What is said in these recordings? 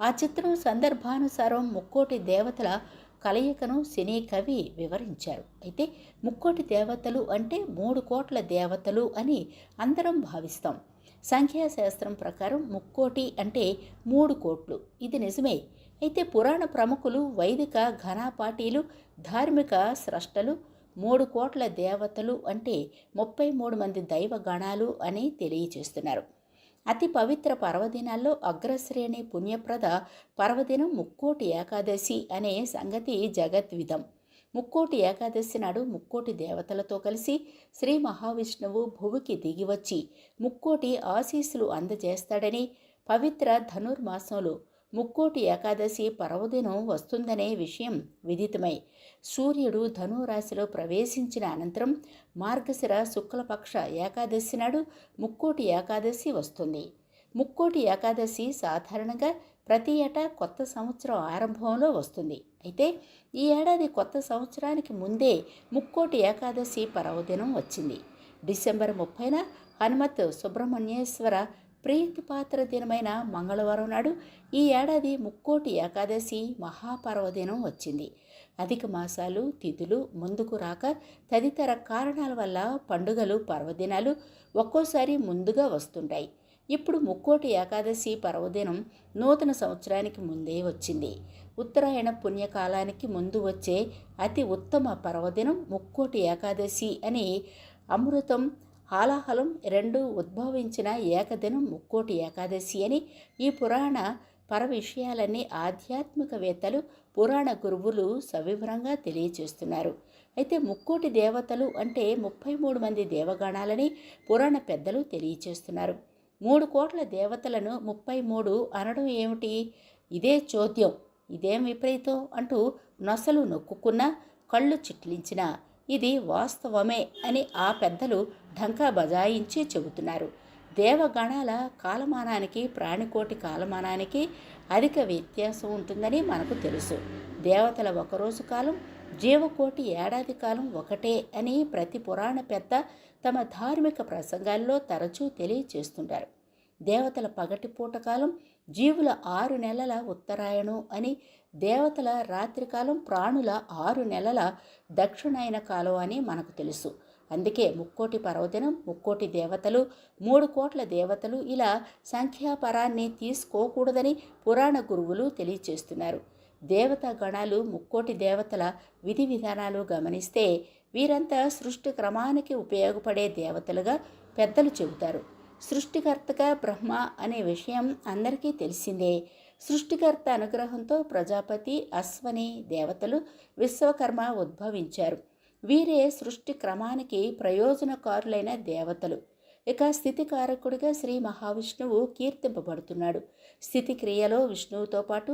ఆ చిత్రం సందర్భానుసారం ముక్కోటి దేవతల కలయికను సినీ కవి వివరించారు. అయితే ముక్కోటి దేవతలు అంటే 3 కోట్ల దేవతలు అని అందరం భావిస్తాం. సంఖ్యాశాస్త్రం ప్రకారం ముక్కోటి అంటే 3 కోట్లు. ఇది నిజమే. అయితే పురాణ ప్రముఖులు, వైదిక ఘనాపాఠీలు, ధార్మిక స్రష్టలు 3 కోట్ల దేవతలు అంటే 33 మంది దైవగణాలు అని తెలియచేస్తున్నారు. అతి పవిత్ర పర్వదినాల్లో అగ్రశ్రేణి పుణ్యప్రద పర్వదినం ముక్కోటి ఏకాదశి అనే సంగతి జగద్విధం. ముక్కోటి ఏకాదశి నాడు ముక్కోటి దేవతలతో కలిసి శ్రీ మహావిష్ణువు భువికి దిగివచ్చి ముక్కోటి ఆశీస్సులు అందజేస్తాడని, పవిత్ర ధనుర్మాసంలో ముక్కోటి ఏకాదశి పర్వదినం వస్తుందనే విషయం విదితమై, సూర్యుడు ధనురాశిలో ప్రవేశించిన అనంతరం మార్గశిర శుక్లపక్ష ఏకాదశి నాడు ముక్కోటి ఏకాదశి వస్తుంది. ముక్కోటి ఏకాదశి సాధారణంగా ప్రతి ఏటా కొత్త సంవత్సరం ఆరంభంలో వస్తుంది. అయితే ఈ ఏడాది కొత్త సంవత్సరానికి ముందే ముక్కోటి ఏకాదశి పర్వదినం వచ్చింది. డిసెంబర్ 30న హనుమత్ సుబ్రహ్మణ్యేశ్వర ప్రీతిపాత్ర దినమైన మంగళవారం నాడు ఈ ఏడాది ముక్కోటి ఏకాదశి మహాపర్వదినం వచ్చింది. అధిక మాసాలు, తిథులు ముందుకు రాక తదితర కారణాల వల్ల పండుగలు, పర్వదినాలు ఒక్కోసారి ముందుగా వస్తుంటాయి. ఇప్పుడు ముక్కోటి ఏకాదశి పర్వదినం నూతన సంవత్సరానికి ముందే వచ్చింది. ఉత్తరాయణ పుణ్యకాలానికి ముందు వచ్చే అతి ఉత్తమ పర్వదినం ముక్కోటి ఏకాదశి అని, అమృతం హాలాహలం రెండు ఉద్భవించిన ఏకదినం ముక్కోటి ఏకాదశి అని ఈ పురాణ పర విషయాలన్నీ ఆధ్యాత్మికవేత్తలు, పురాణ గురువులు సవివరంగా తెలియచేస్తున్నారు. అయితే ముక్కోటి దేవతలు అంటే 33 మంది దేవగణాలని పురాణ పెద్దలు తెలియచేస్తున్నారు. 3 కోట్ల దేవతలను 33 అనడం ఏమిటి? ఇదే చోద్యం, ఇదేం విపరీతం అంటూ నొసలు నొక్కుకున్నా, కళ్ళు చిట్లించినా ఇది వాస్తవమే అని ఆ పెద్దలు ఢంకా బజాయించి చెబుతున్నారు. దేవగణాల కాలమానానికి, ప్రాణికోటి కాలమానానికి అధిక వ్యత్యాసం ఉంటుందని మనకు తెలుసు. దేవతల ఒకరోజు కాలం, జీవకోటి ఏడాది కాలం ఒకటే అని ప్రతి పురాణ పెద్ద తమ ధార్మిక ప్రసంగాల్లో తరచూ తెలియచేస్తుంటారు. దేవతల పగటిపూట కాలం, జీవుల 6 నెలల ఉత్తరాయణం అని, దేవతల రాత్రికాలం, ప్రాణుల 6 నెలల దక్షిణాయన కాలం అని మనకు తెలుసు. అందుకే ముక్కోటి పర్వదినం, ముక్కోటి దేవతలు, 3 కోట్ల దేవతలు ఇలా సంఖ్యాపరాన్ని తీసుకోకూడదని పురాణ గురువులు తెలియచేస్తున్నారు. దేవతా గణాలు, ముక్కోటి దేవతల విధి విధానాలు గమనిస్తే వీరంతా సృష్టి క్రమానికి ఉపయోగపడే దేవతలుగా పెద్దలు చెబుతారు. సృష్టికర్తగా బ్రహ్మ అనే విషయం అందరికీ తెలిసిందే. సృష్టికర్త అనుగ్రహంతో ప్రజాపతి, అశ్వని దేవతలు, విశ్వకర్మ ఉద్భవించారు. వీరే సృష్టి క్రమానికి ప్రయోజనకారులైన దేవతలు. ఇక స్థితికారకుడిగా శ్రీ మహావిష్ణువు కీర్తింపబడుతున్నాడు. స్థితి క్రియలో విష్ణువుతో పాటు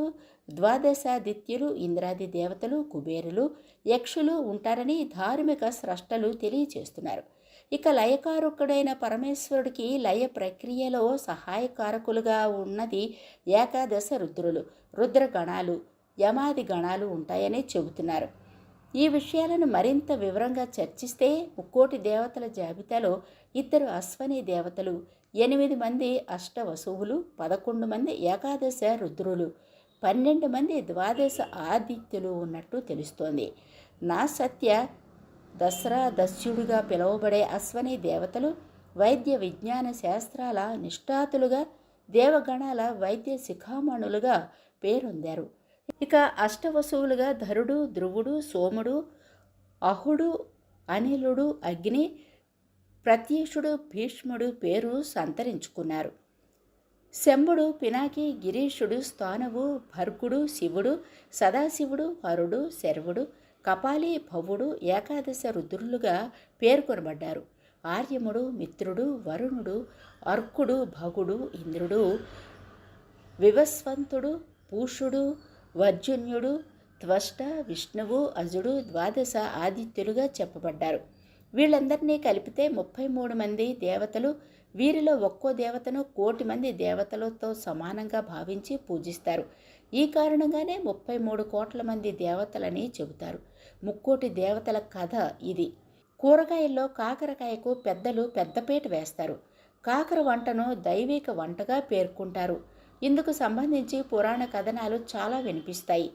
ద్వాదశాదిత్యులు, ఇంద్రాది దేవతలు, కుబేరులు, యక్షులు ఉంటారని ధార్మిక స్రష్టలు తెలియచేస్తున్నారు. ఇక లయకారకుడైన పరమేశ్వరుడికి లయ ప్రక్రియలో సహాయకారకులుగా ఉన్నది ఏకాదశ రుద్రులు, రుద్రగణాలు, యమాది గణాలు ఉంటాయని చెబుతున్నారు. ఈ విషయాలను మరింత వివరంగా చర్చిస్తే ముక్కోటి దేవతల జాబితాలో 2 అశ్వని దేవతలు, 8 మంది అష్టవసువులు, 11 మంది ఏకాదశ రుద్రులు, 12 మంది ద్వాదశ ఆదిత్యులు ఉన్నట్టు తెలుస్తోంది. నా సత్య దసరా దస్యుడిగా పిలువబడే అశ్వని దేవతలు వైద్య విజ్ఞాన శాస్త్రాల నిష్ఠాతులుగా, దేవగణాల వైద్య శిఖామణులుగా పేరొందారు. ఇక అష్టవసువులుగా ధరుడు, ధ్రువుడు, సోముడు, అహుడు, అనిలుడు, అగ్ని, ప్రత్యూషుడు, భీష్ముడు పేరు సంతరించుకున్నారు. శంభుడు, పినాకి, గిరీషుడు, స్థానువు, భర్గుడు, శివుడు, సదాశివుడు, హరుడు, శర్వుడు, కపాలి, భవుడు ఏకాదశ రుద్రులుగా పేర్కొనబడ్డారు. ఆర్యముడు, మిత్రుడు, వరుణుడు, అర్కుడు, భగుడు, ఇంద్రుడు, వివస్వంతుడు, పూషుడు, వర్జున్యుడు, త్వష్ట, విష్ణువు, అజుడు ద్వాదశ ఆదిత్యులుగా చెప్పబడ్డారు. వీళ్ళందరినీ కలిపితే 33 మంది దేవతలు. వీరిలో ఒక్కో దేవతను 1,00,00,000 మంది దేవతలతో సమానంగా భావించి పూజిస్తారు. ఈ కారణంగానే 33 కోట్ల మంది దేవతలని చెబుతారు. ముక్కోటి దేవతల కథ ఇది. కూరగాయల్లో కాకరకాయకు పెద్దలు పెద్దపీట వేస్తారు. కాకర వంటను దైవిక వంటగా పేర్కొంటారు. ఇందుకు సంబంధించి పురాణ కథనాలు చాలా వినిపిస్తాయి.